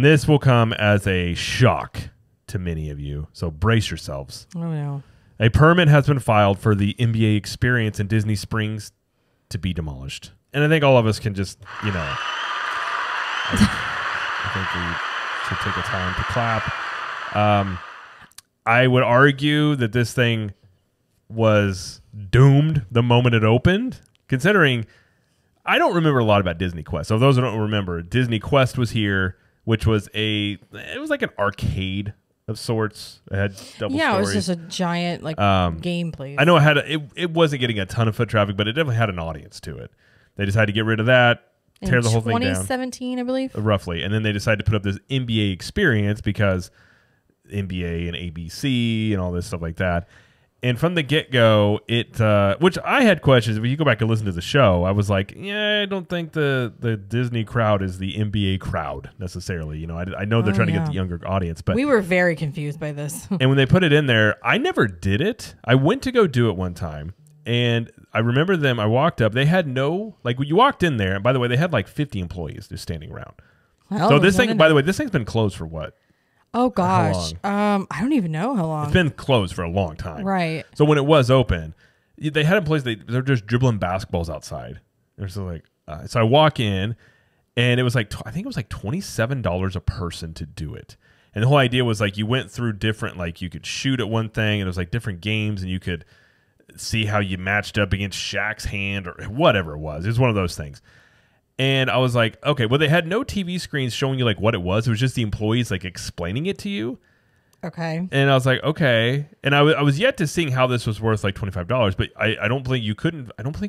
And this will come as a shock to many of you. So brace yourselves. Oh, no. A permit has been filed for the NBA experience in Disney Springs to be demolished. And I think all of us can just, I think we should take a time to clap. I would argue that this thing was doomed the moment it opened, considering I don't remember a lot about Disney Quest. So those who don't remember, Disney Quest was here, which was it was like an arcade of sorts. It had double stories. It was just a giant game place. I know it wasn't getting a ton of foot traffic, but it definitely had an audience to it. They decided to get rid of that, tear the whole thing down. 2017, I believe. Roughly. And then they decided to put up this NBA experience because NBA and ABC and all this stuff like that. And from the get-go, which I had questions. If you go back and listen to the show, I was like, I don't think the Disney crowd is the NBA crowd necessarily. I know they're trying to get the younger audience. But we were very confused by this. And when they put it in there, I never did it. I went to go do it one time. And I remember them. I walked up. They had when you walked in there, and by the way, they had like 50 employees just standing around. Well, so this thing, by the way, this thing's been closed for what? Oh gosh, I don't even know how long. It's been closed for a long time. Right. So when it was open, they had employees. They're just dribbling basketballs outside. They're just like, so I walk in, and it was like I think it was like $27 a person to do it. And the whole idea was like you went through different, like you could shoot at one thing, and it was like different games, and you could see how you matched up against Shaq's hand or whatever it was. It was one of those things. And I was like, okay, well, they had no TV screens showing you like what it was. It was just the employees like explaining it to you. Okay. And I was like, okay. And I was yet to seeing how this was worth like $25, but I don't think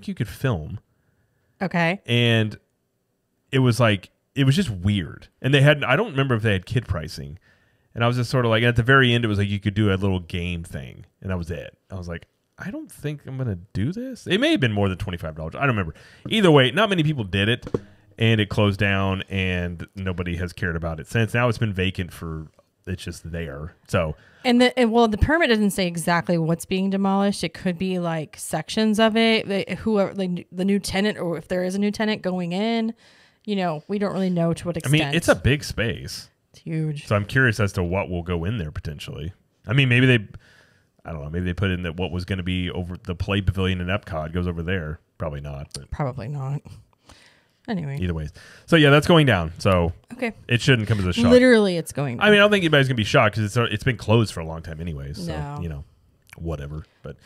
you could film. Okay. And it was just weird. And I don't remember if they had kid pricing. And I was just sort of like, at the very end, it was like you could do a little game thing. And that was it. I was like, I don't think I'm going to do this. It may have been more than $25. I don't remember. Either way, not many people did it, and it closed down, and nobody has cared about it since. Now it's been vacant it's just there. So the permit doesn't say exactly what's being demolished. It could be like sections of it. Whoever the new tenant, or if there is a new tenant going in, we don't really know to what extent. I mean, it's a big space. It's huge. So I'm curious as to what will go in there potentially. I mean, I don't know. Maybe they put in that what was going to be over the play pavilion in Epcot goes over there. Probably not. But probably not. Anyway. Either way. So, yeah, that's going down. So, okay. It shouldn't come as a shock. Literally, it's going down. I mean, I don't think anybody's going to be shocked because it's been closed for a long time anyways. So, no. Whatever. But